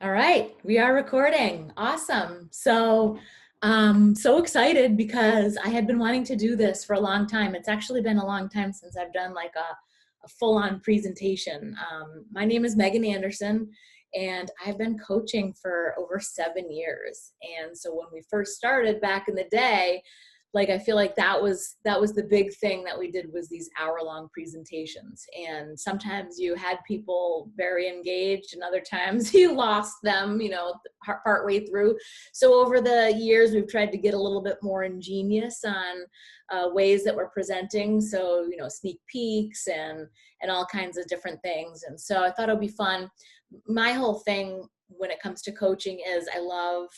All right, we are recording. Awesome. So excited because I had been wanting to do this for a long time. It's actually been a long time since I've done like a full-on presentation. My name is Meggin Anderson, and I've been coaching for over 7 years. And so when we first started back in the day, like I feel like that was the big thing that we did, was these hour-long presentations. And sometimes you had people very engaged, and other times you lost them, part way through. So over the years, we've tried to get a little bit more ingenious on ways that we're presenting. So, sneak peeks and all kinds of different things. And so I thought it would be fun. My whole thing when it comes to coaching is I love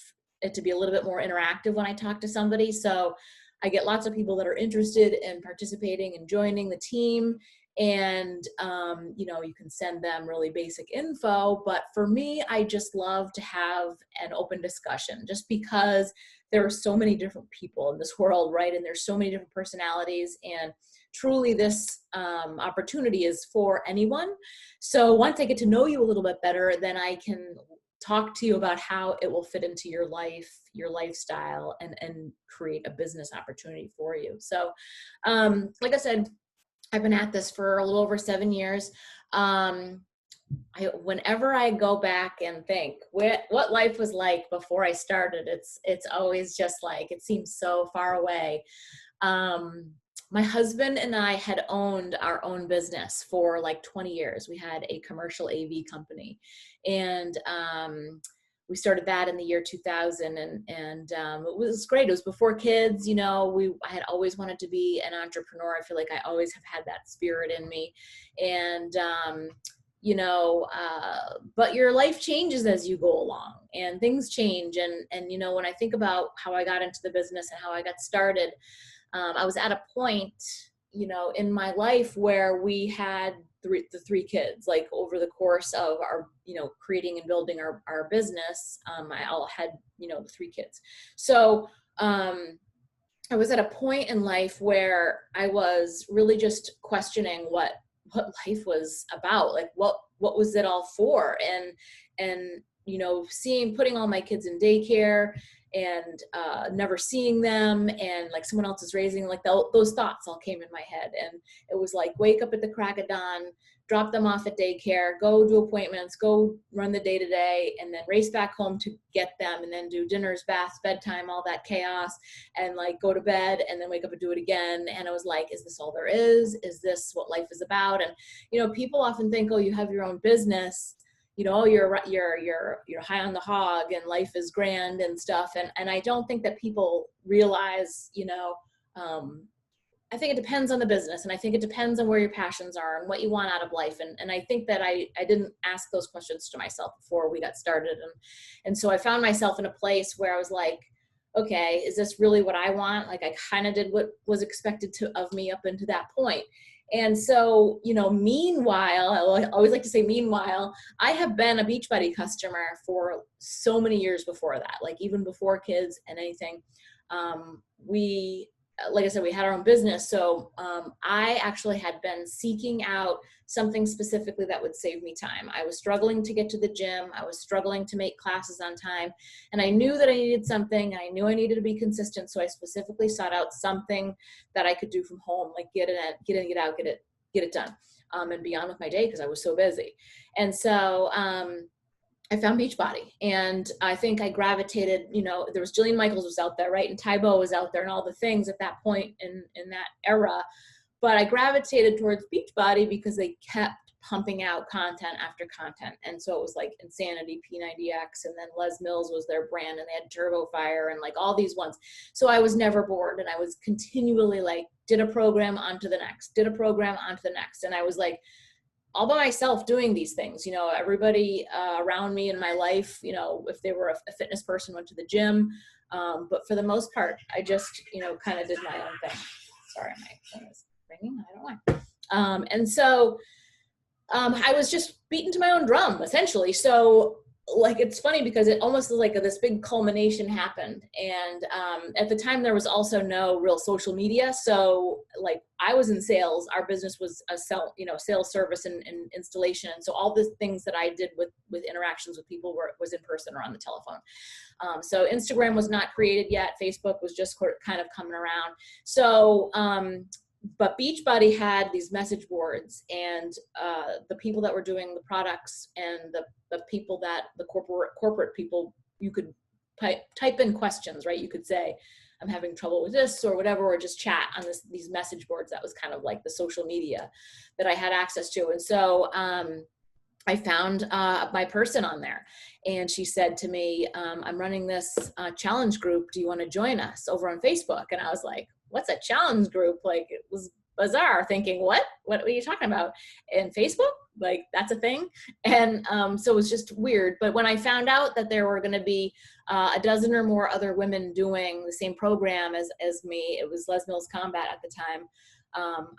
it to be a little bit more interactive when I talk to somebody. So I get lots of people that are interested in participating and joining the team. And, you can send them really basic info. But for me, I just love to have an open discussion, just because there are so many different people in this world, right? And there's so many different personalities. And truly this opportunity is for anyone. So once I get to know you a little bit better, then I can talk to you about how it will fit into your life, your lifestyle, and create a business opportunity for you. So, like I said, I've been at this for a little over 7 years. Whenever I go back and think what life was like before I started, it's always just like, it seems so far away. My husband and I had owned our own business for like 20 years. We had a commercial AV company, and we started that in the year 2000, and it was great. It was before kids. I had always wanted to be an entrepreneur. I feel like I always have had that spirit in me, and but your life changes as you go along, and things change. And when I think about how I got into the business and how I got started, I was at a point, in my life where we had the three kids. Like over the course of our, creating and building our business, I all had, the three kids. So I was at a point in life where I was really just questioning what life was about. Like what was it all for? And putting all my kids in daycare and never seeing them, and like someone else is raising, like those thoughts all came in my head. And it was like, wake up at the crack of dawn, drop them off at daycare, go do appointments, go run the day to day, and then race back home to get them, and then do dinners, baths, bedtime, all that chaos, and like go to bed and then wake up and do it again. And I was like, is this all there is? Is this what life is about? And people often think, oh, you have your own business, you're high on the hog and life is grand and stuff. And I don't think that people realize, I think it depends on the business, and I think it depends on where your passions are and what you want out of life. And I think that I didn't ask those questions to myself before we got started. And so I found myself in a place where I was like, okay, is this really what I want? Like I kind of did what was expected of me up into that point. And so, meanwhile, I always like to say, meanwhile, I have been a Beachbody customer for so many years before that, like even before kids and anything. Like I said, we had our own business. So I actually had been seeking out something specifically that would save me time. I was struggling to get to the gym. I was struggling to make classes on time. And I knew that I needed something. I knew I needed to be consistent. So I specifically sought out something that I could do from home, like get in, get out, get it done, and be on with my day because I was so busy. And so I found Beachbody, and I think I gravitated, there was Jillian Michaels was out there, right? And Tybo was out there and all the things at that point in that era. But I gravitated towards Beachbody because they kept pumping out content after content. And so it was like Insanity, P90X, and then Les Mills was their brand, and they had Turbo Fire and like all these ones. So I was never bored, and I was continually like, did a program onto the next, did a program onto the next. And I was like, all by myself doing these things. Everybody around me in my life, if they were a fitness person, went to the gym. But for the most part, I just, kind of did my own thing. Sorry, my phone is ringing. I don't know why. And so I was just beaten to my own drum, essentially. So like, it's funny because it almost was like this big culmination happened. And at the time there was also no real social media. So like I was in sales, our business was a sales service and installation. And so all the things that I did with interactions with people was in person or on the telephone. So Instagram was not created yet. Facebook was just kind of coming around. So, but Beachbody had these message boards, and the people that were doing the products and the people that the corporate people, you could type in questions, right? You could say, I'm having trouble with this or whatever, or just chat on these message boards. That was kind of like the social media that I had access to. And so I found my person on there, and she said to me, I'm running this challenge group. Do you want to join us over on Facebook? And I was like, what's a challenge group? Like, it was bizarre, thinking, what are you talking about? And Facebook, like, that's a thing. And so it was just weird. But when I found out that there were going to be a dozen or more other women doing the same program as me, it was Les Mills Combat at the time,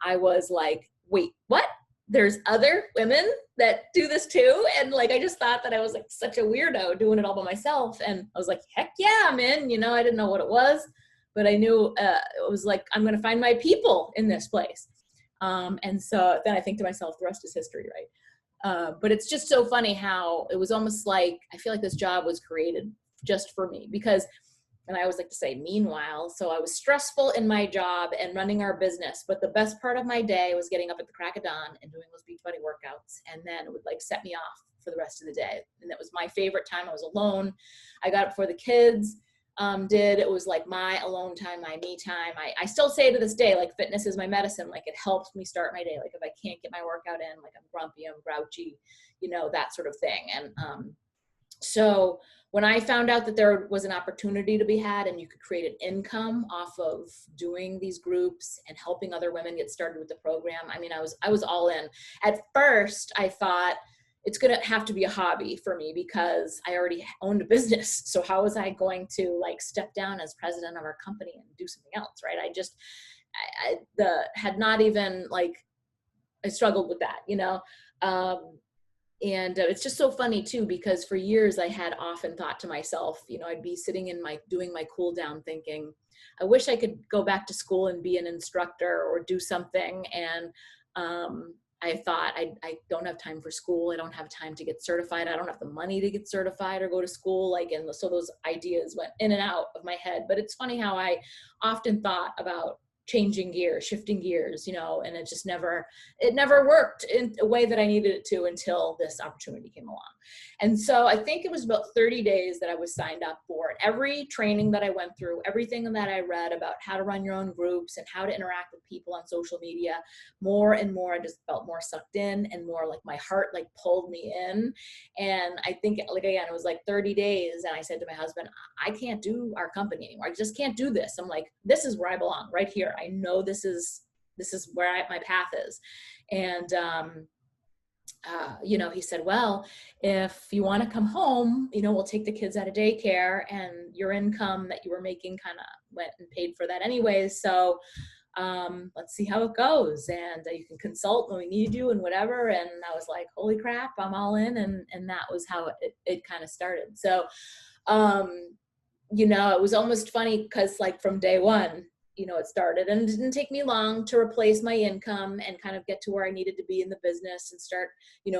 I was like, wait, what? There's other women that do this too? And like, I just thought that I was like such a weirdo doing it all by myself. And I was like, heck yeah, I'm in. I didn't know what it was, but I knew it was like, I'm going to find my people in this place. And so then I think to myself, the rest is history, right? But it's just so funny how it was almost like, I feel like this job was created just for me, because, and I always like to say, meanwhile, so I was stressful in my job and running our business, but the best part of my day was getting up at the crack of dawn and doing those Beachbody workouts. And then it would like set me off for the rest of the day. And that was my favorite time. I was alone. I got up before the kids did. It was like my alone time, my me time. I still say to this day, like, fitness is my medicine. Like, it helps me start my day. Like, if I can't get my workout in, like, I'm grumpy, I'm grouchy, that sort of thing. And so when I found out that there was an opportunity to be had and you could create an income off of doing these groups and helping other women get started with the program, I mean, I was all in. At first, I thought, it's going to have to be a hobby for me because I already owned a business. So how was I going to like step down as president of our company and do something else, right? I had not even like, I struggled with that, and it's just so funny too, because for years I had often thought to myself, I'd be sitting in doing my cool down thinking, I wish I could go back to school and be an instructor or do something. And, I thought I don't have time for school. I don't have time to get certified. I don't have the money to get certified or go to school. And so those ideas went in and out of my head. But it's funny how I often thought about changing gears, shifting gears, and it just never worked in a way that I needed it to until this opportunity came along. And so I think it was about 30 days that I was signed up for. And every training that I went through, everything that I read about how to run your own groups and how to interact with people on social media, more and more, I just felt more sucked in and more like my heart like pulled me in. And I think, like, again, it was like 30 days. And I said to my husband, I can't do our company anymore. I just can't do this. I'm like, this is where I belong, right here. I know this is where my path is. And, he said, well, if you want to come home, we'll take the kids out of daycare, and your income that you were making kind of went and paid for that anyways. So, let's see how it goes. And you can consult when we need you and whatever. And I was like, holy crap, I'm all in. And that was how it kind of started. So, it was almost funny because like from day one, it started, and it didn't take me long to replace my income and kind of get to where I needed to be in the business and start,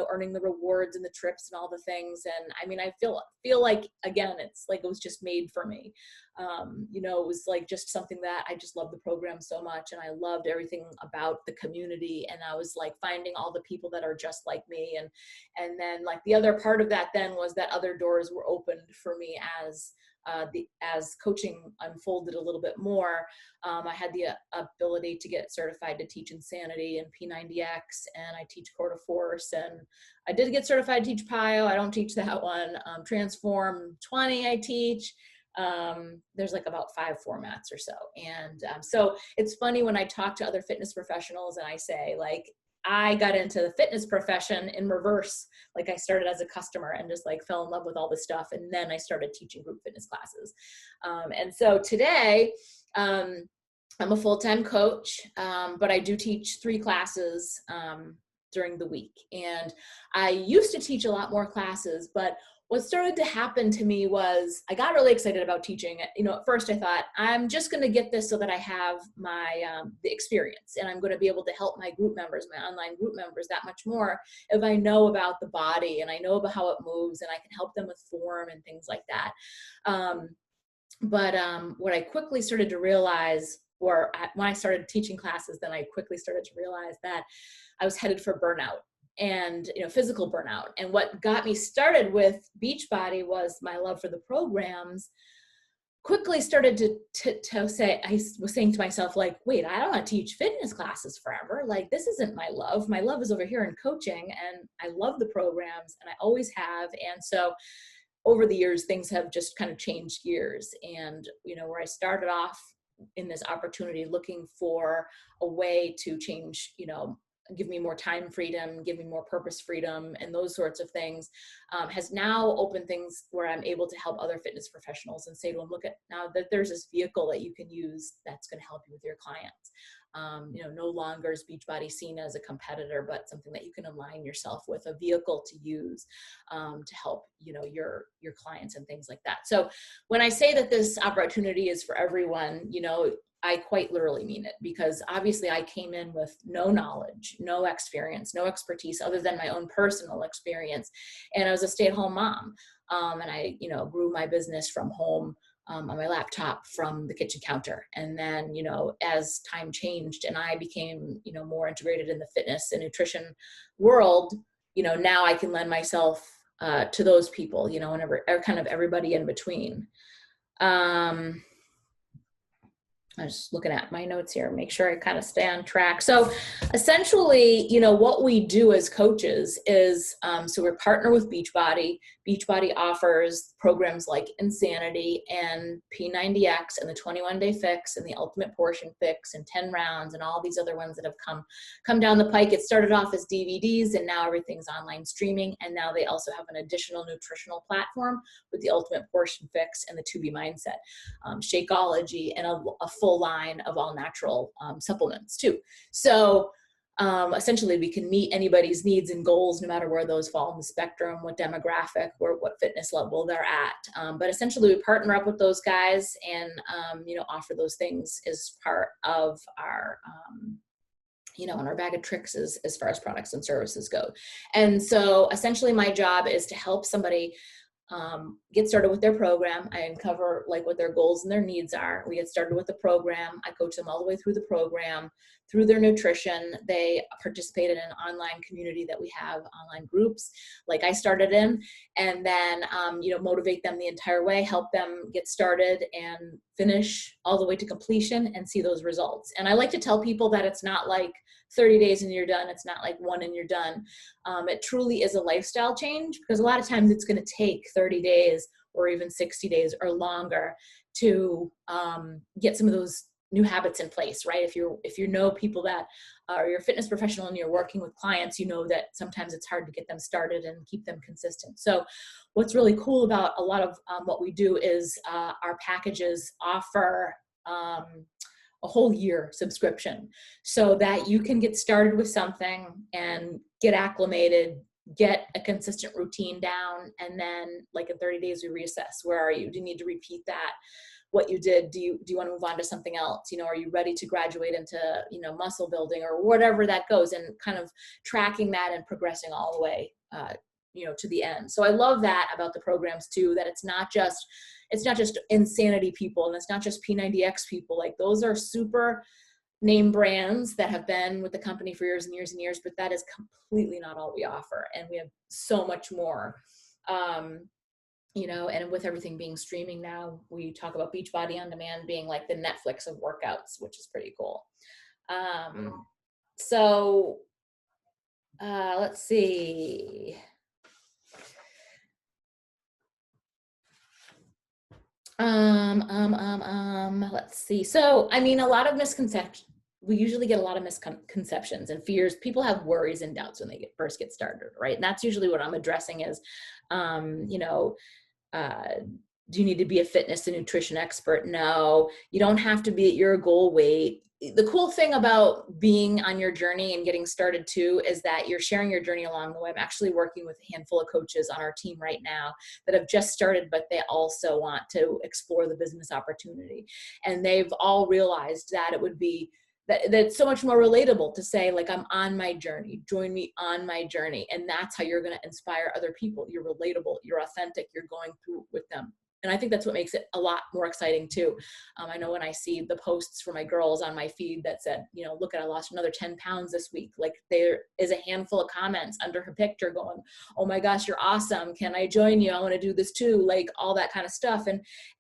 earning the rewards and the trips and all the things. And I mean, I feel like, again, it's like, it was just made for me. It was like just something that I just loved the program so much. And I loved everything about the community. And I was like finding all the people that are just like me. And then like the other part of that then was that other doors were opened for me as coaching unfolded a little bit more. I had the ability to get certified to teach Insanity and P90X, and I teach Core to Force, and I did get certified to teach PIO. I don't teach that one. Transform 20 I teach. There's like about 5 formats or so. And so it's funny when I talk to other fitness professionals and I say, like, I got into the fitness profession in reverse. Like, I started as a customer and just like fell in love with all this stuff. And then I started teaching group fitness classes. And so today, I'm a full-time coach, but I do teach 3 classes during the week. And I used to teach a lot more classes, but what started to happen to me was I got really excited about teaching. At first I thought, I'm just going to get this so that I have my the experience, and I'm going to be able to help my group members, my online group members, that much more if I know about the body and I know about how it moves, and I can help them with form and things like that. But what I quickly started to realize, when I started teaching classes, then I quickly started to realize that I was headed for burnout, and physical burnout. And what got me started with Beachbody was my love for the programs. Quickly started to say, I was saying to myself, like, wait, I don't want to teach fitness classes forever. Like, this isn't my love. My love is over here in coaching, and I love the programs, and I always have. And so over the years, things have just kind of changed gears. And, where I started off in this opportunity looking for a way to change, give me more time freedom, give me more purpose freedom, and those sorts of things, has now opened things where I'm able to help other fitness professionals and say to them, look at now that there's this vehicle that you can use that's going to help you with your clients. No longer is Beachbody seen as a competitor, but something that you can align yourself with, a vehicle to use to help, your clients and things like that. So when I say that this opportunity is for everyone, I quite literally mean it, because obviously I came in with no knowledge, no experience, no expertise other than my own personal experience. And I was a stay-at-home mom. And I, grew my business from home on my laptop from the kitchen counter. And then, as time changed and I became, more integrated in the fitness and nutrition world, now I can lend myself to those people, and kind of everybody in between. I'm just looking at my notes here, make sure I kind of stay on track. So essentially, what we do as coaches is, so we partner with Beachbody. Beachbody offers programs like Insanity and P90X and the 21-day fix and the ultimate portion fix and 10 rounds and all these other ones that have come down the pike. It started off as DVDs, and now everything's online streaming. And now they also have an additional nutritional platform with the ultimate portion fix and the 2B mindset, Shakeology, and a full line of all natural supplements too. So essentially we can meet anybody's needs and goals no matter where those fall in the spectrum, what demographic or what fitness level they're at. But essentially we partner up with those guys and offer those things as part of our in our bag of tricks as far as products and services go. And so essentially my job is to help somebody get started with their program. I uncover like what their goals and their needs are. We get started with the program. I coach them all the way through the program, through their nutrition. They participate in an online community that we have, online groups like I started in, and then, motivate them the entire way, help them get started and finish all the way to completion and see those results. And I like to tell people that it's not like 30 days and you're done. It's not like one and you're done. It truly is a lifestyle change, because a lot of times it's going to take 30 days or even 60 days or longer to get some of those new habits in place, right? If you know people that are you're a fitness professional and you're working with clients, that sometimes it's hard to get them started and keep them consistent. So what's really cool about a lot of what we do is our packages offer a whole year subscription so that you can get started with something and get acclimated, get a consistent routine down. And then like in 30 days, we reassess. Where are you? Do you need to repeat that? What you did? Do you want to move on to something else? Are you ready to graduate into, muscle building or whatever that goes, and kind of tracking that and progressing all the way, to the end. So I love that about the programs too, that it's not just Insanity people, and it's not just P90X people. Like, those are super name brands that have been with the company for years and years and years, but that is completely not all we offer. And we have so much more, and with everything being streaming now, we talk about Beachbody On Demand being like the Netflix of workouts, which is pretty cool. So let's see. Let's see. So, a lot of misconceptions. We usually get a lot of misconceptions and fears. People have worries and doubts when they first get started, right? And that's usually what I'm addressing is, do you need to be a fitness and nutrition expert? No, you don't have to be at your goal weight. the cool thing about being on your journey and getting started too is that you're sharing your journey along the way. I'm actually working with a handful of coaches on our team right now that have just started, but they also want to explore the business opportunity. And they've all realized that it would be that's so much more relatable to say, like, I'm on my journey, join me on my journey. And that's how you're going to inspire other people. You're relatable, you're authentic, you're going through with them. And I think that's what makes it a lot more exciting too. I know when I see the posts for my girls on my feed that said, you know, look at, I lost another 10 pounds this week. Like, there is a handful of comments under her picture going, oh my gosh, you're awesome. Can I join you? I want to do this too. Like, all that kind of stuff.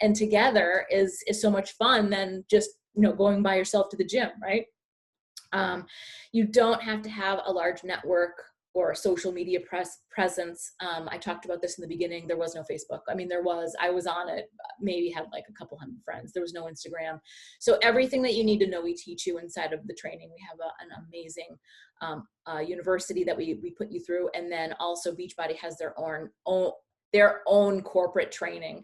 And together is so much fun than just, you know, going by yourself to the gym, right? You don't have to have a large network or a social media presence. I talked about this in the beginning. There was no Facebook. I mean, I was on it, maybe had like a couple hundred friends. There was no Instagram. So everything that you need to know, we teach you inside of the training. We have an amazing university that we put you through. And then also Beachbody has their own corporate training.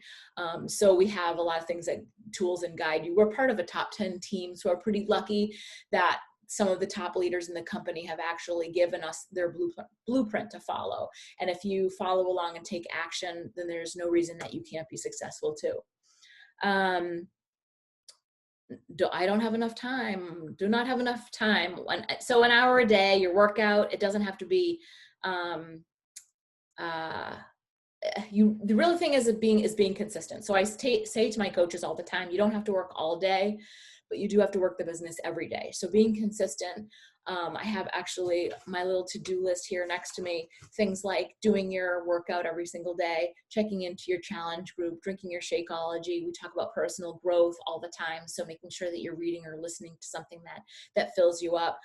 So we have a lot of things, like tools and guide you. We're part of a top 10 team, so we're pretty lucky that some of the top leaders in the company have actually given us their blueprint to follow. And if you follow along and take action, then there's no reason that you can't be successful too. I don't have enough time. Do not have enough time. So an hour a day, your workout, it doesn't have to be, the real thing is being consistent. So I say to my coaches all the time, you don't have to work all day, but you do have to work the business every day. So being consistent. I have actually my little to-do list here next to me, things like doing your workout every single day, checking into your challenge group, drinking your Shakeology. We talk about personal growth all the time. So making sure that you're reading or listening to something that fills you up,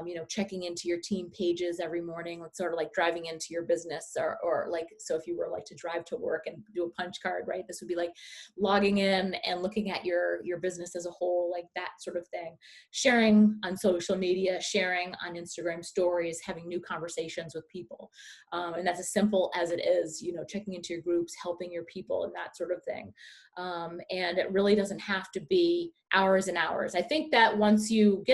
you know, checking into your team pages every morning. It's sort of like driving into your business or like, so if you were like to drive to work and do a punch card, right? This would be like logging in and looking at your business as a whole, like that sort of thing. Sharing on social media, sharing on Instagram stories, having new conversations with people. And that's as simple as it is, you know, checking into your groups, helping your people and that sort of thing. And it really doesn't have to be hours and hours. I think that once you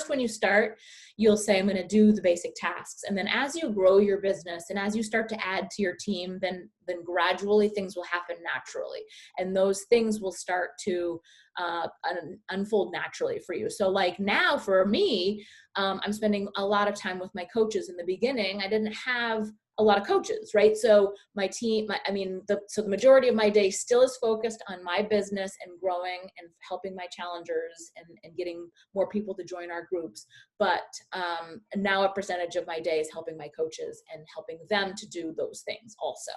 when you start, you'll say, I'm going to do the basic tasks. And then as you grow your business and as you start to add to your team, then gradually things will happen naturally. And those things will start to unfold naturally for you. So like now for me, I'm spending a lot of time with my coaches. In the beginning, I didn't have a lot of coaches, right? So my team, the majority of my day still is focused on my business and growing and helping my challengers and getting more people to join our groups. But now a percentage of my day is helping my coaches and helping them to do those things also.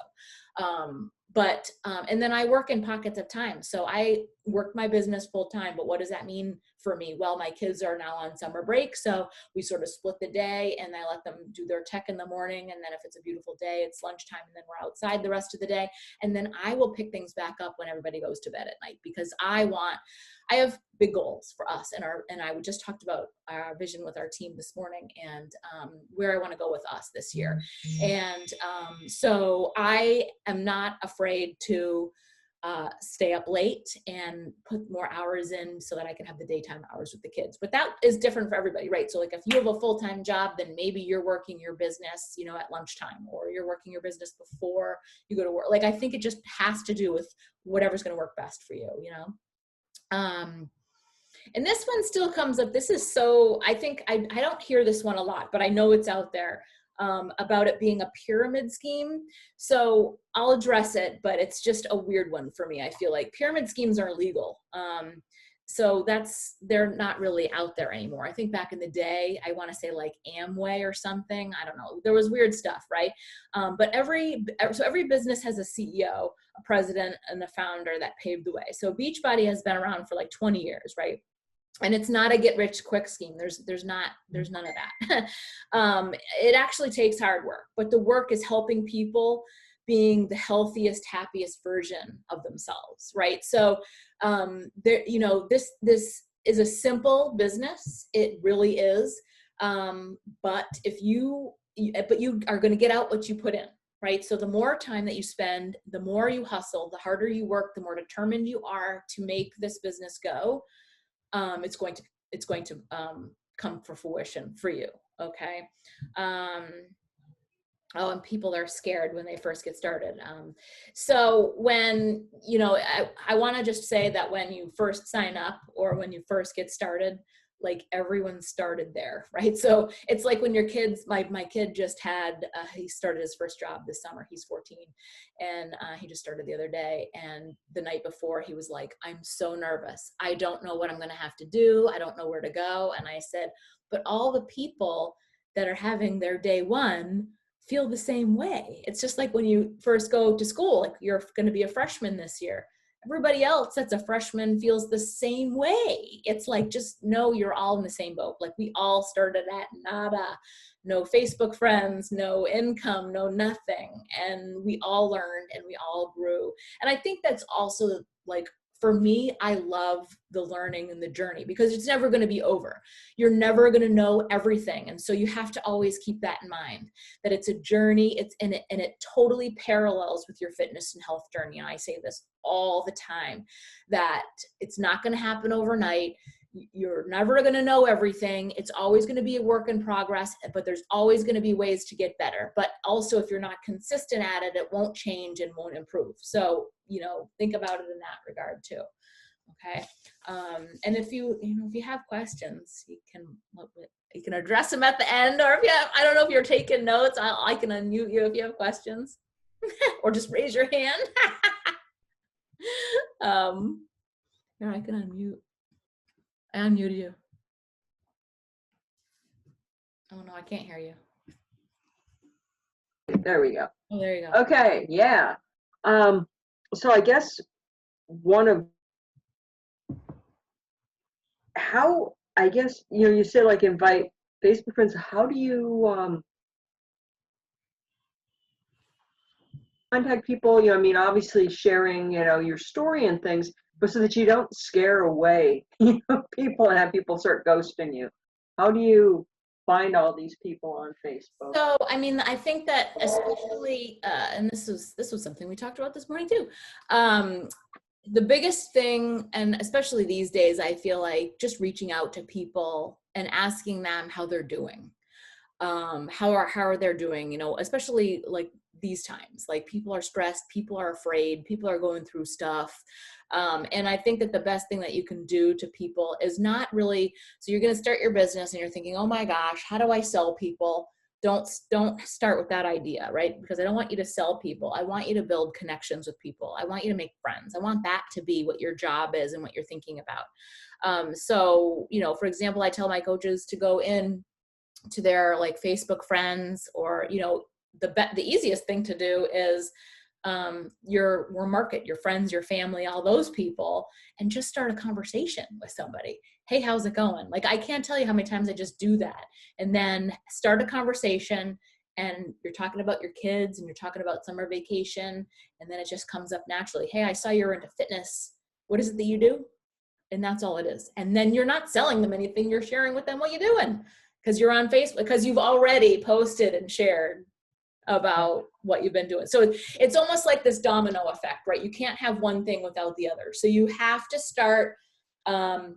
And then I work in pockets of time. So I work my business full time, but what does that mean for me? Well, my kids are now on summer break. So we sort of split the day and I let them do their tech in the morning. And then if it's a beautiful day, it's lunchtime and then we're outside the rest of the day. And then I will pick things back up when everybody goes to bed at night, because I have big goals for us and I just talked about our vision with our team this morning and where I want to go with us this year. And so I am not afraid to stay up late and put more hours in so that I can have the daytime hours with the kids. But that is different for everybody, right? So like if you have a full-time job, then maybe you're working your business, you know, at lunchtime, or you're working your business before you go to work. Like, I think it just has to do with whatever's going to work best for you, you know? And this one still comes up. This is so, I think I don't hear this one a lot, but I know it's out there. About it being a pyramid scheme. So I'll address it, but it's just a weird one for me. I feel like pyramid schemes are illegal. So they're not really out there anymore. I think back in the day, I want to say like Amway or something. I don't know. There was weird stuff, right? But every business has a CEO, a president, and a founder that paved the way. So Beachbody has been around for like 20 years, right? And it's not a get rich quick scheme. There's none of that. It actually takes hard work, but the work is helping people being the healthiest, happiest version of themselves, right? So, this is a simple business. It really is. But you are going to get out what you put in, right? So the more time that you spend, the more you hustle, the harder you work, the more determined you are to make this business go. It's going to it's going to come for fruition for you. Okay. Oh, and people are scared when they first get started. So when, I want to just say that when you first sign up or when you first get started, like everyone started there, right? So it's like when your kids, my kid just had, he started his first job this summer. He's 14 and he just started the other day. And the night before he was like, I'm so nervous. I don't know what I'm going to have to do. I don't know where to go. And I said, but all the people that are having their day one feel the same way. It's just like when you first go to school, like you're going to be a freshman this year. Everybody else that's a freshman feels the same way. It's like, just know you're all in the same boat. Like we all started at nada, no Facebook friends, no income, no nothing. And we all learned and we all grew. And I think that's also like, for me, I love the learning and the journey because it's never going to be over. You're never going to know everything. And so you have to always keep that in mind, that it's a journey. And it totally parallels with your fitness and health journey. And I say this all the time, that it's not going to happen overnight. You're never going to know everything. It's always going to be a work in progress, but there's always going to be ways to get better. But also if you're not consistent at it, it won't change and won't improve. So, think about it in that regard too. Okay. And if you have questions, you can address them at the end, or I don't know if you're taking notes, I can unmute you if you have questions or just raise your hand. I can unmute. I unmuted you. Oh no, I can't hear you. There we go. Oh, there you go. Okay, yeah. So I guess you said like invite Facebook friends. How do you contact people? Obviously sharing, your story and things, but so that you don't scare away, people and have people start ghosting you. How do you find all these people on Facebook? So, I think that especially, and this was something we talked about this morning too. The biggest thing, and especially these days, I feel like just reaching out to people and asking them how they're doing. How are they doing, especially like these times, like people are stressed, people are afraid, people are going through stuff. And I think that the best thing that you can do to people is not really, so you're going to start your business and you're thinking, oh my gosh, how do I sell people? Don't start with that idea, right? Because I don't want you to sell people. I want you to build connections with people. I want you to make friends. I want that to be what your job is and what you're thinking about. So, for example, I tell my coaches to go in to their like Facebook friends, or, the easiest thing to do is market your friends, your family, all those people, and just start a conversation with somebody. Hey, how's it going? Like, I can't tell you how many times I just do that. And then start a conversation, and you're talking about your kids and you're talking about summer vacation. And then it just comes up naturally. Hey, I saw you're into fitness. What is it that you do? And that's all it is. And then you're not selling them anything. You're sharing with them what you're doing, because you're on Facebook, because you've already posted and shared about what you've been doing. So it's almost like this domino effect, right? You can't have one thing without the other. So you have to start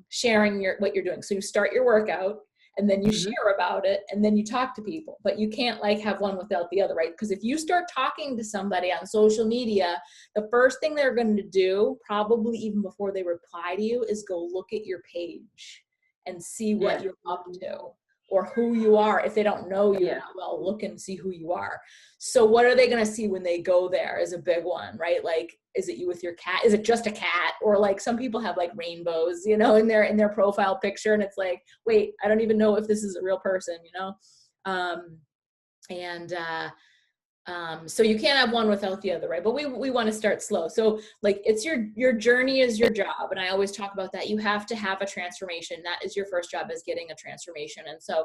sharing what you're doing. So you start your workout, and then you share about it, and then you talk to people. But you can't like have one without the other, right? Because if you start talking to somebody on social media, the first thing they're going to do, probably even before they reply to you, is go look at your page and see what you're up to, or who you are. If they don't know you that well, look and see who you are. So what are they going to see when they go there is a big one, right? Like, is it you with your cat? Is it just a cat? Or like some people have like rainbows, in their profile picture. And it's like, wait, I don't even know if this is a real person, so you can't have one without the other, right? But we want to start slow. So like, it's your journey is your job. And I always talk about that. You have to have a transformation. That is your first job, is getting a transformation. And so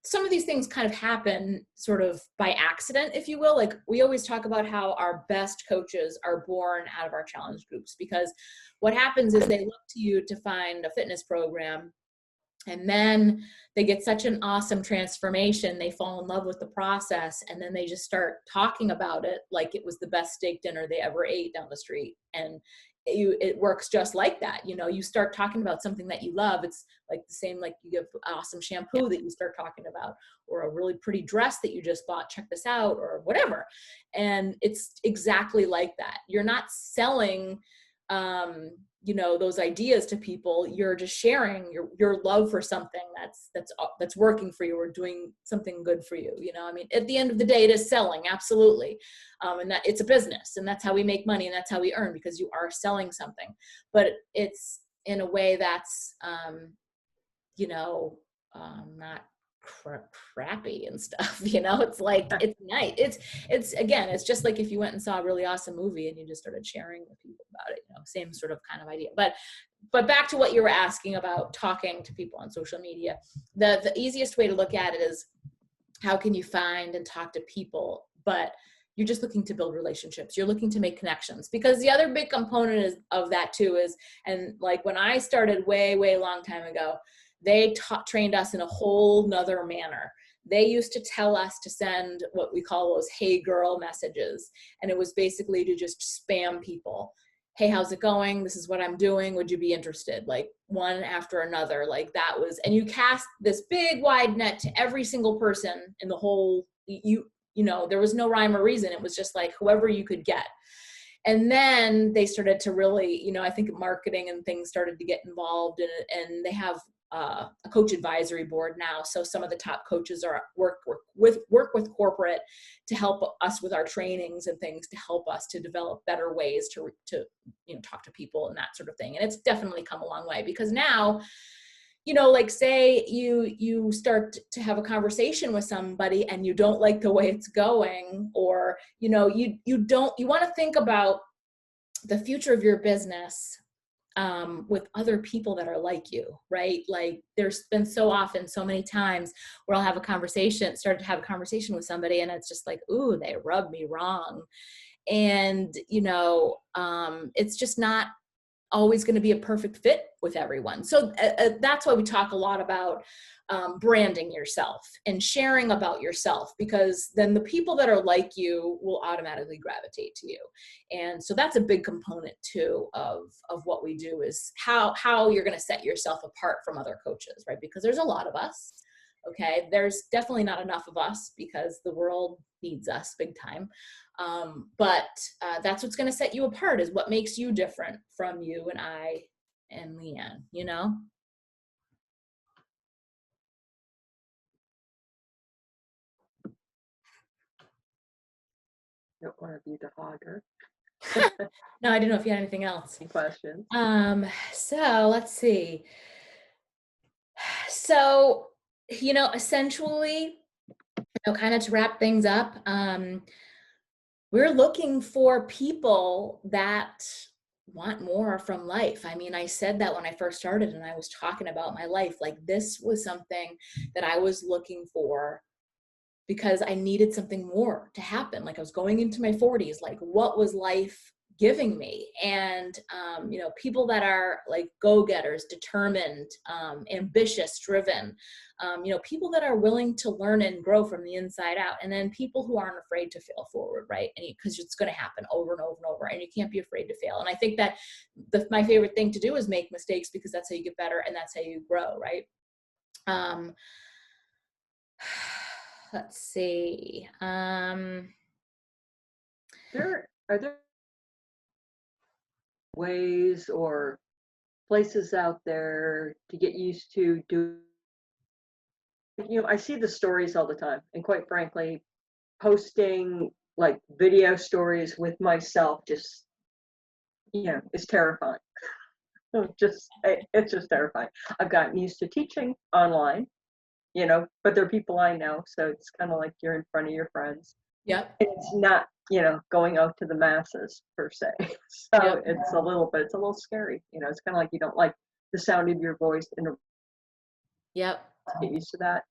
some of these things kind of happen sort of by accident, if you will. Like, we always talk about how our best coaches are born out of our challenge groups, because what happens is they look to you to find a fitness program, and then they get such an awesome transformation. They fall in love with the process, and then they just start talking about it like it was the best steak dinner they ever ate down the street. And it works just like that. You know, you start talking about something that you love. It's like the same, like you give awesome shampoo that you start talking about, or a really pretty dress that you just bought, check this out, or whatever. And it's exactly like that. You're not selling, you know, those ideas to people. You're just sharing your love for something that's working for you, or doing something good for you. You know, I mean, at the end of the day, it is selling, absolutely. And that it's a business, and that's how we make money, and that's how we earn, because you are selling something, but it's in a way that's, you know, not crappy and stuff. You know, it's like, it's nice. It's again, it's just like if you went and saw a really awesome movie and you just started sharing with people about it, you know, same sort of kind of idea. But back to what you were asking about talking to people on social media, the easiest way to look at it is, how can you find and talk to people? But you're just looking to build relationships. You're looking to make connections, because the other big component of that too is, and like when I started way long time ago, they trained us in a whole nother manner. They used to tell us to send what we call those "Hey girl" messages. And it was basically to just spam people. Hey, how's it going? This is what I'm doing. Would you be interested? Like one after another. Like that was, and you cast this big wide net to every single person in the whole, you know, there was no rhyme or reason. It was just like whoever you could get. And then they started to really, you know, I think marketing and things started to get involved in it, and they have a coach advisory board now. So some of the top coaches are work with corporate to help us with our trainings and things, to help us to develop better ways to you know, talk to people and that sort of thing. And it's definitely come a long way, because now, you know, like say you start to have a conversation with somebody and you don't like the way it's going, or, you know, you want to think about the future of your business with other people that are like you, right? Like there's been so many times where I'll have a conversation with somebody, and it's just like, ooh, they rubbed me wrong. And, you know, it's just not always going to be a perfect fit with everyone. So that's why we talk a lot about branding yourself and sharing about yourself, because then the people that are like you will automatically gravitate to you. And so that's a big component too of what we do, is how you're going to set yourself apart from other coaches, right? Because there's a lot of us. Okay. There's definitely not enough of us, because the world needs us big time. But that's what's going to set you apart, is what makes you different from you and I and Leanne, you know? Don't want to be the hogger. No, I didn't know if you had anything else. Any questions? So let's see. So, you know, essentially, you know, kind of to wrap things up, we're looking for people that want more from life. I mean, I said that when I first started and I was talking about my life, like this was something that I was looking for, because I needed something more to happen. Like I was going into my 40s, like what was life giving me? And, you know, people that are like go-getters, determined, ambitious, driven, you know, people that are willing to learn and grow from the inside out. And then people who aren't afraid to fail forward, right? And because it's going to happen over and over and over, and you can't be afraid to fail. And I think that my favorite thing to do is make mistakes, because that's how you get better and that's how you grow, right? Let's see. Are there ways or places out there to get used to doing? You know, I see the stories all the time, and quite frankly, posting like video stories with myself just, you know, is terrifying. It's just terrifying. I've gotten used to teaching online, you know, but they're people I know, so it's kind of like you're in front of your friends. Yep. It's not, you know, going out to the masses per se. So Yep. it's a little scary. You know, it's kind of like you don't like the sound of your voice and Yep. get used to that.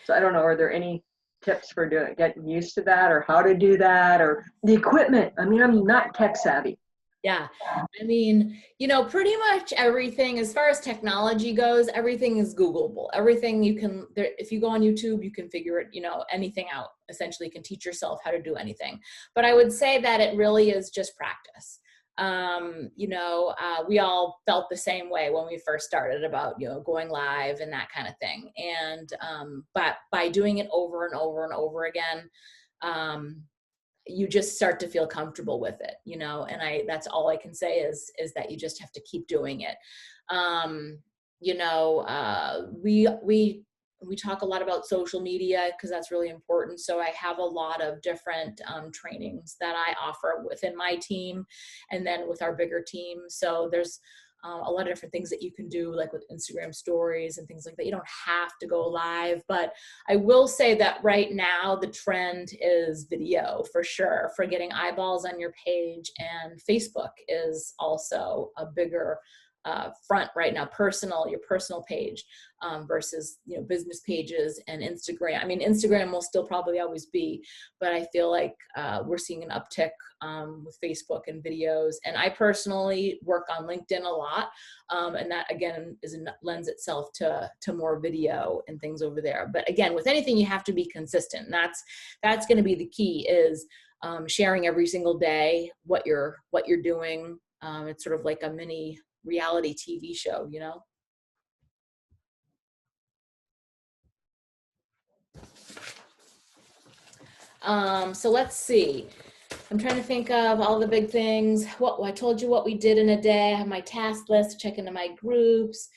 So I don't know, are there any tips for getting used to that, or how to do that, or the equipment? I mean, I'm not tech savvy. Yeah. I mean, you know, pretty much everything as far as technology goes, everything is Googleable. Everything you can, there, if you go on YouTube, you can figure it, you know, anything out. Essentially, you can teach yourself how to do anything. But I would say that it really is just practice. We all felt the same way when we first started about, going live and that kind of thing. And, but by doing it over and over and over again, you just start to feel comfortable with it, and that's all I can say is that you just have to keep doing it. We talk a lot about social media because that's really important. So I have a lot of different trainings that I offer within my team and then with our bigger team. So there's a lot of different things that you can do, like with Instagram stories and things like that. You don't have to go live, but I will say that right now the trend is video for sure, for getting eyeballs on your page, and Facebook is also a bigger front right now, your personal page versus business pages and Instagram. I mean, Instagram will still probably always be, but I feel like we're seeing an uptick with Facebook and videos. And I personally work on LinkedIn a lot, and that again lends itself to more video and things over there. But again, with anything you have to be consistent. And that's going to be the key, is sharing every single day what you're doing. It's sort of like a mini reality TV show, So let's see. I'm trying to think of all the big things. I told you what we did in a day. I have my task list, check into my groups.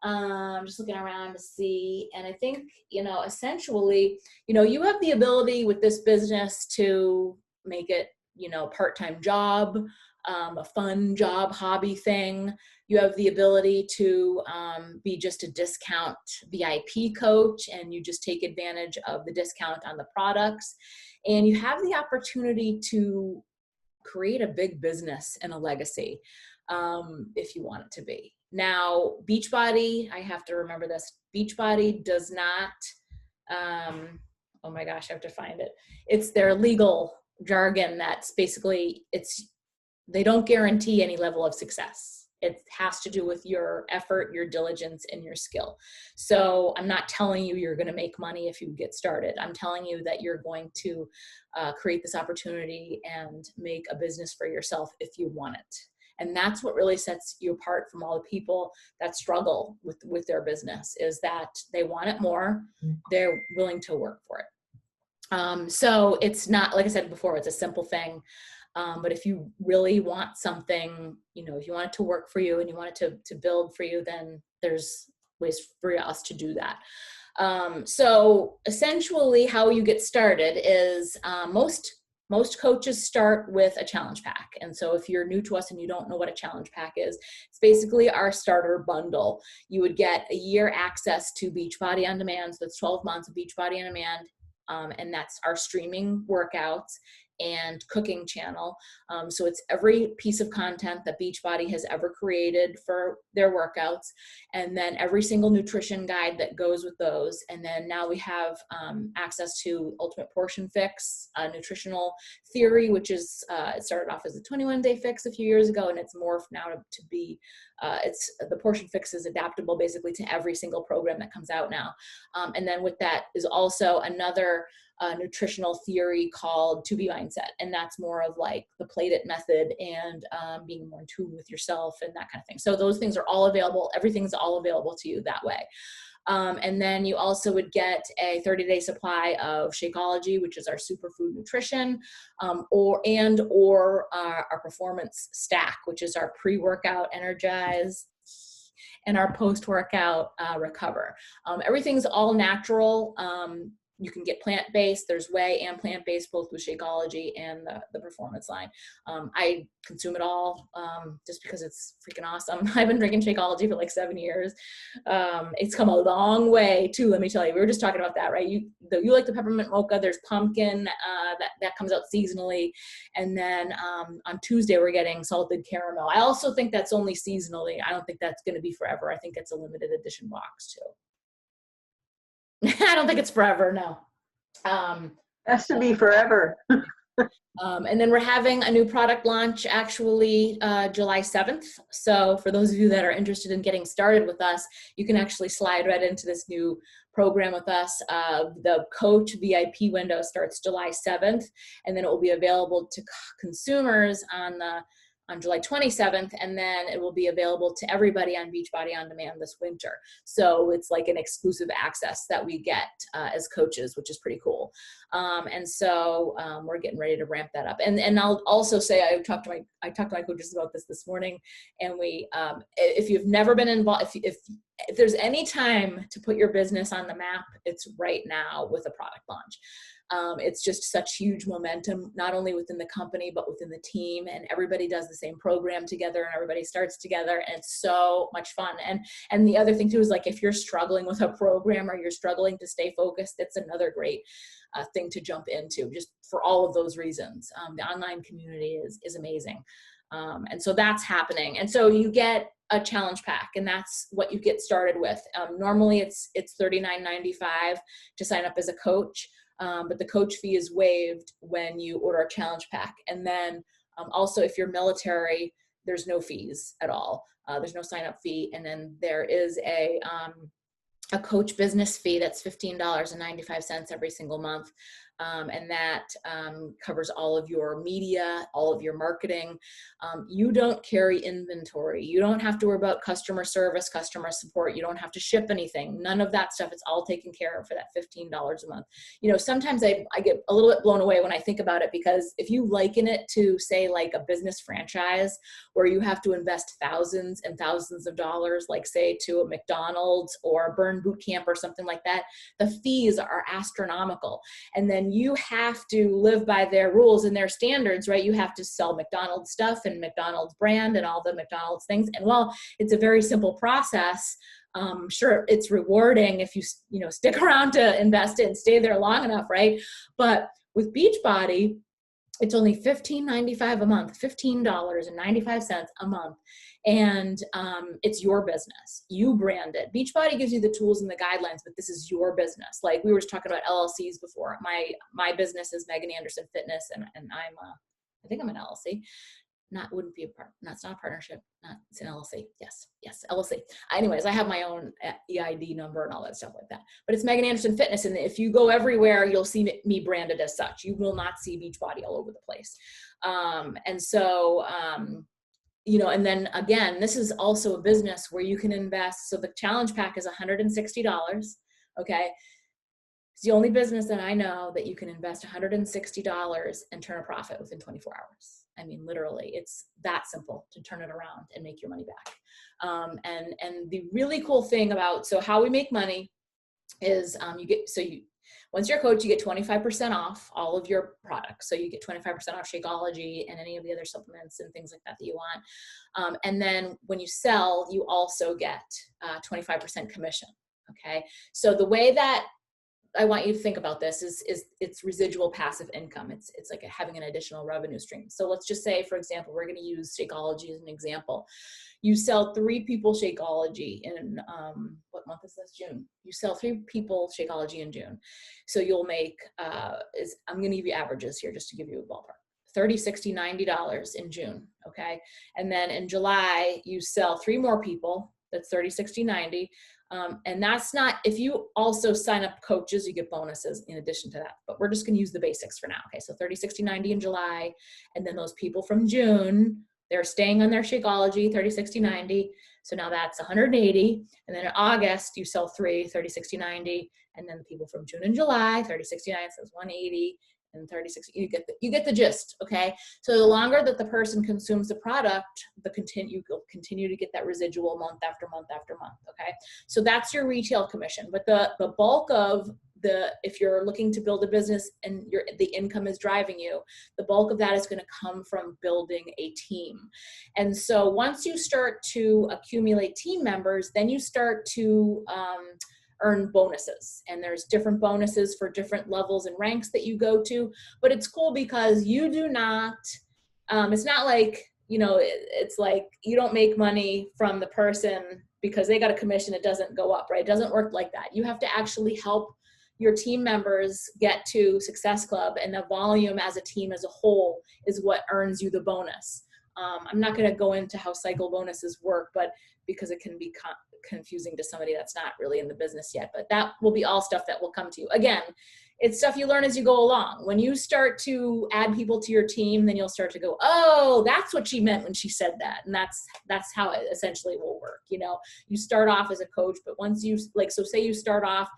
Just looking around to see. And I think, essentially, you have the ability with this business to make it, part-time job, a fun job, hobby thing. You have the ability to be just a discount VIP coach, and you just take advantage of the discount on the products. And you have the opportunity to create a big business and a legacy if you want it to be. Now, Beachbody, I have to remember this, Beachbody does not, oh my gosh, I have to find it. It's their legal jargon that's basically, they don't guarantee any level of success. It has to do with your effort, your diligence, and your skill. So I'm not telling you you're going to make money if you get started. I'm telling you that you're going to create this opportunity and make a business for yourself if you want it. And that's what really sets you apart from all the people that struggle with their business, is that they want it more. They're willing to work for it. So it's not, like I said before, it's a simple thing. But if you really want something, if you want it to work for you and you want it to build for you, then there's ways for us to do that. So essentially how you get started is most coaches start with a challenge pack. And so if you're new to us and you don't know what a challenge pack is, it's basically our starter bundle. You would get a year access to Beachbody On Demand. So that's 12 months of Beachbody On Demand. And that's our streaming workouts and cooking channel. So it's every piece of content that Beachbody has ever created for their workouts, and then every single nutrition guide that goes with those. And then now we have access to Ultimate Portion Fix, nutritional theory, which is, it started off as a 21-day fix a few years ago, and it's morphed now to be, the Portion Fix is adaptable basically to every single program that comes out now. And then with that is also another nutritional theory called To Be Mindset. And that's more of like the Plate It method and being more in tune with yourself and that kind of thing. So those things are all available. Everything's all available to you that way. And then you also would get a 30-day supply of Shakeology, which is our superfood nutrition, or our performance stack, which is our pre-workout Energize and our post-workout Recover. Everything's all natural. You can get plant-based. There's whey and plant-based, both with Shakeology and the performance line. I consume it all just because it's freaking awesome. I've been drinking Shakeology for like 7 years. It's come a long way too, let me tell you. We were just talking about that, right? You like the peppermint mocha. There's pumpkin that comes out seasonally. And then on Tuesday, we're getting salted caramel. I also think that's only seasonally. I don't think that's going to be forever. I think it's a limited edition box too. I don't think it's forever, no. Has to be forever. And then we're having a new product launch actually July 7th. So for those of you that are interested in getting started with us, you can actually slide right into this new program with us. The Coach VIP window starts July 7th, and then it will be available to consumers on the on July 27th, and then it will be available to everybody on Beachbody On Demand this winter. So it's like an exclusive access that we get as coaches, which is pretty cool. And so we're getting ready to ramp that up. And I'll also say, I talked to my coaches about this morning, and we, if you've never been involved, if there's any time to put your business on the map, it's right now with a product launch. It's just such huge momentum, not only within the company, but within the team, and everybody does the same program together and everybody starts together, and it's so much fun. And the other thing too is, like, if you're struggling with a program or you're struggling to stay focused, it's another great thing to jump into, just for all of those reasons. The online community is amazing. And so that's happening. And so you get a challenge pack, and that's what you get started with. Normally it's $39.95 to sign up as a coach. But the coach fee is waived when you order a challenge pack. And then also, if you're military, there's no fees at all. There's no sign up fee. And then there is a coach business fee that's $15.95 every single month. And that covers all of your media, all of your marketing. You don't carry inventory. You don't have to worry about customer service, customer support. You don't have to ship anything. None of that stuff. It's all taken care of for that $15 a month. You know, sometimes I get a little bit blown away when I think about it, because if you liken it to, say, like a business franchise where you have to invest thousands and thousands of dollars, like say to a McDonald's or a Burn Boot Camp or something like that, the fees are astronomical. And then you have to live by their rules and their standards, right? You have to sell McDonald's stuff and McDonald's brand and all the McDonald's things. And while it's a very simple process, sure, it's rewarding if you stick around to invest it and stay there long enough, right? But with Beachbody, it's only $15.95 a month, $15.95 a month. And it's your business. You brand it. Beachbody gives you the tools and the guidelines, but this is your business. Like we were just talking about LLCs before. My business is Meggin Anderson Fitness, and I think I'm an LLC. It's not a partnership. It's an LLC. Yes, LLC. Anyways, I have my own EID number and all that stuff like that. But it's Meggin Anderson Fitness, and if you go everywhere, you'll see me branded as such. You will not see Beachbody all over the place. And so, and then again, this is also a business where you can invest. So the challenge pack is $160. Okay. It's the only business that I know that you can invest $160 and turn a profit within 24 hours. I mean, literally, it's that simple to turn it around and make your money back. And the really cool thing about, so how we make money is once you're a coach, you get 25% off all of your products. So you get 25% off Shakeology and any of the other supplements and things like that that you want. And then when you sell, you also get 25% commission. Okay. So the way that I want you to think about this is it's residual passive income. It's like having an additional revenue stream. So let's just say, for example, we're going to use Shakeology as an example. You sell 3 people Shakeology in, what month is this? June. You sell 3 people Shakeology in June. So you'll make, I'm going to give you averages here just to give you a ballpark. $30, $60, $90 in June. Okay. And then in July, you sell 3 more people. That's $30, $60, $90. And that's not, if you also sign up coaches, you get bonuses in addition to that, but we're just going to use the basics for now. Okay. So 30, 60, 90 in July. And then those people from June, they're staying on their Shakeology, 30, 60, 90. So now that's 180. And then in August, you sell 3, 30, 60, 90. And then the people from June and July, 30, 60, 90, so it's 180. And 36, you get the gist. Okay. So the longer that the person consumes the product, you'll continue to get that residual month after month after month. Okay. So that's your retail commission. But the bulk of if you're looking to build a business and the income is driving you, the bulk of that is going to come from building a team. And so once you start to accumulate team members, then you start to, earn bonuses, and there's different bonuses for different levels and ranks that you go to, but it's cool because you do not, it's not like, it's like you don't make money from the person because they got a commission, it doesn't go up, right? It doesn't work like that. You have to actually help your team members get to Success Club, and the volume as a team as a whole is what earns you the bonus. I'm not going to go into how cycle bonuses work, but because it can be confusing to somebody that's not really in the business yet, but that will be all stuff that will come to you. Again, it's stuff you learn as you go along. When you start to add people to your team, then you'll start to go, oh, that's what she meant when she said that. And that's how it essentially will work. You know, you start off as a coach, but once you, like, so say you start off,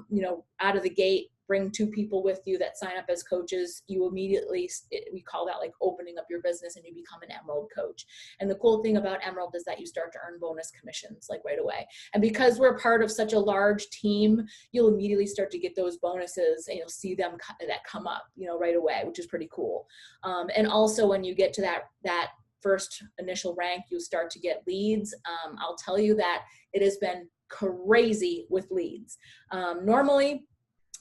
you know, out of the gate, bring 2 people with you that sign up as coaches, you immediately, we call that like opening up your business, and you become an Emerald coach. And the cool thing about Emerald is that you start to earn bonus commissions like right away. And because we're part of such a large team, you'll immediately start to get those bonuses, and you'll see them that come up, you know, right away, which is pretty cool. And also when you get to that first initial rank, you start to get leads. I'll tell you that it has been crazy with leads. Normally,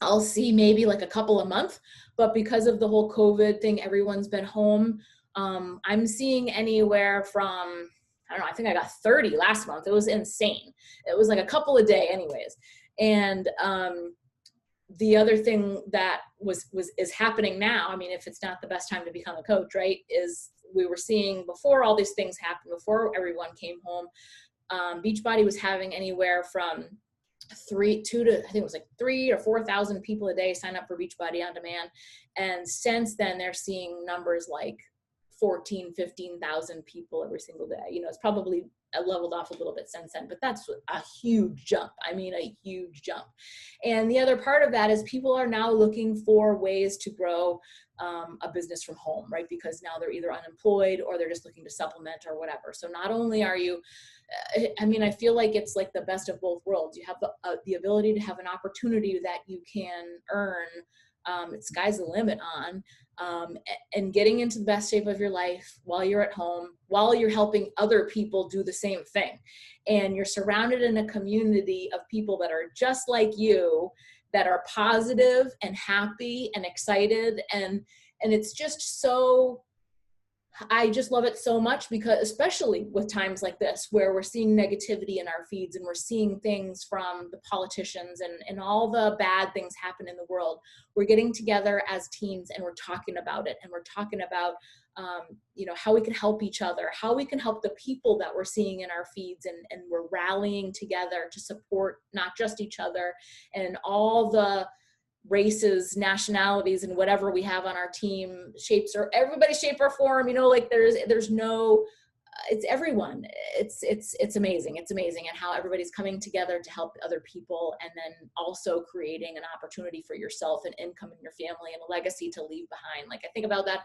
I'll see maybe like a couple a month, but because of the whole COVID thing, everyone's been home. I'm seeing anywhere from, I don't know, I think I got 30 last month. It was insane. It was like a couple a day anyways. And the other thing that is happening now, I mean, if it's not the best time to become a coach, right, is we were seeing before all these things happened, before everyone came home, Beachbody was having anywhere from 3 or 4,000 people a day sign up for Beachbody On Demand. And since then, they're seeing numbers like 15,000 people every single day. You know, it's probably leveled off a little bit since then, but that's a huge jump. I mean, a huge jump. And the other part of that is people are now looking for ways to grow a business from home, right? Because now they're either unemployed or they're just looking to supplement or whatever. So not only are you, I mean, I feel like it's like the best of both worlds. You have the ability to have an opportunity that you can earn, sky's the limit on, and getting into the best shape of your life while you're at home, while you're helping other people do the same thing. And you're surrounded in a community of people that are just like you, that are positive and happy and excited. And it's just so, I just love it so much, because especially with times like this, where we're seeing negativity in our feeds, and we're seeing things from the politicians and all the bad things happen in the world, we're getting together as teams and we're talking about it. And we're talking about, you know, how we can help each other, how we can help the people that we're seeing in our feeds, and we're rallying together to support not just each other and all the races, nationalities, and whatever we have on our team, shapes, or everybody shape or form, you know, like there's no, it's everyone. It's amazing. It's amazing. And how everybody's coming together to help other people, and then also creating an opportunity for yourself, and income in your family, and a legacy to leave behind. Like, I think about that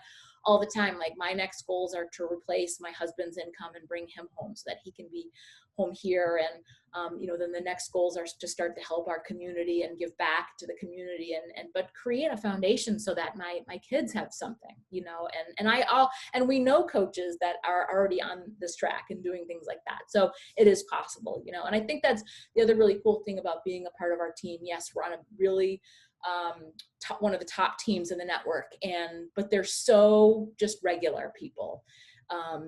all the time. Like, my next goals are to replace my husband's income and bring him home so that he can be home here. And, you know, then the next goals are to start to help our community and give back to the community, but create a foundation so that my kids have something, you know, and we know coaches that are already on this track and doing things like that. So it is possible, you know, and I think that's the other really cool thing about being a part of our team. Yes, we're on a really, one of the top teams in the network, but they're so just regular people.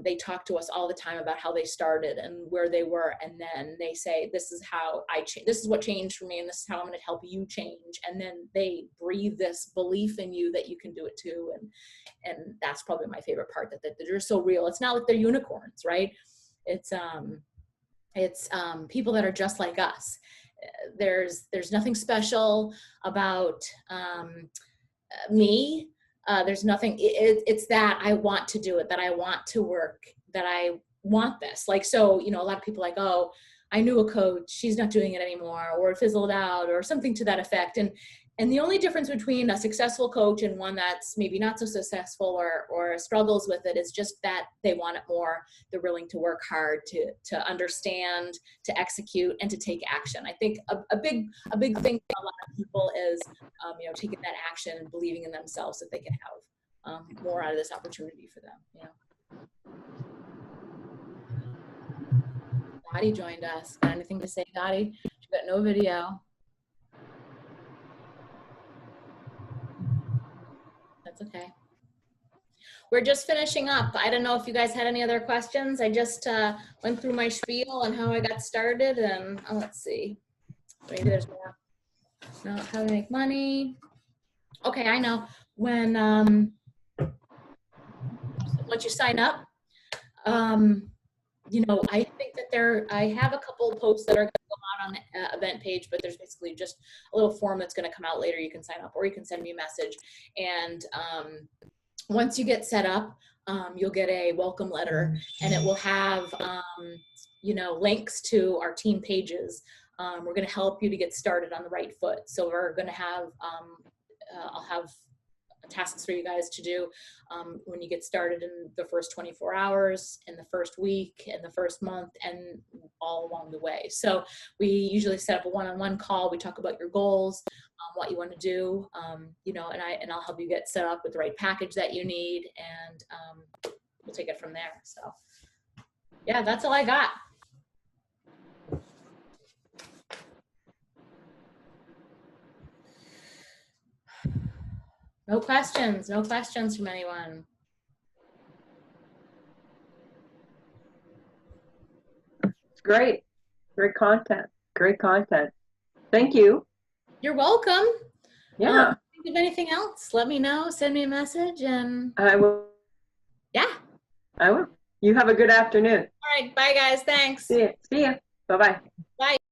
They talk to us all the time about how they started and where they were, and then they say, this is how this is what changed for me, and this is how I'm going to help you change. And then they breathe this belief in you that you can do it too. And that's probably my favorite part, that they're so real. It's not like they're unicorns, right? It's people that are just like us. There's nothing special about me. There's nothing, it's that I want to do it, that I want to work, that I want this. Like, so, you know, a lot of people are like, oh, I knew a coach, she's not doing it anymore, or it fizzled out, or something to that effect. And the only difference between a successful coach and one that's maybe not so successful or struggles with it is just that they want it more. They're willing to work hard to understand, to execute, and to take action. I think a big thing for a lot of people is, you know, taking that action and believing in themselves that they can have more out of this opportunity for them. You know. Dottie joined us. Got anything to say, Dottie? She got no video. That's okay. We're just finishing up. I don't know if you guys had any other questions. I just went through my spiel on how I got started, and let's see. Maybe there's more. No, how to make money. Okay, I know. When once you sign up, I think that I have a couple of posts that are going to go out on the event page, but there's basically just a little form that's going to come out later. You can sign up, or you can send me a message. And once you get set up, you'll get a welcome letter, and it will have, links to our team pages. We're going to help you to get started on the right foot. So we're going to have, I'll have tasks for you guys to do when you get started in the first 24 hours, in the first week, in the first month, and all along the way. So we usually set up a one-on-one call. We talk about your goals, what you want to do, and I'll help you get set up with the right package that you need, and we'll take it from there. So yeah, that's all I got. No questions from anyone. It's great. Great content. Thank you. You're welcome. Yeah. Think of anything else, let me know. Send me a message, and I will. Yeah. I will. You have a good afternoon. All right. Bye, guys. Thanks. See ya. Bye-bye. Bye.